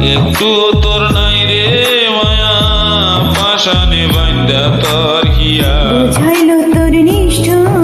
একটু তোর নাই রে মায়া, পাশানে বান্দা তোর হিয়া বুঝাইলো তোর নিষ্ঠুর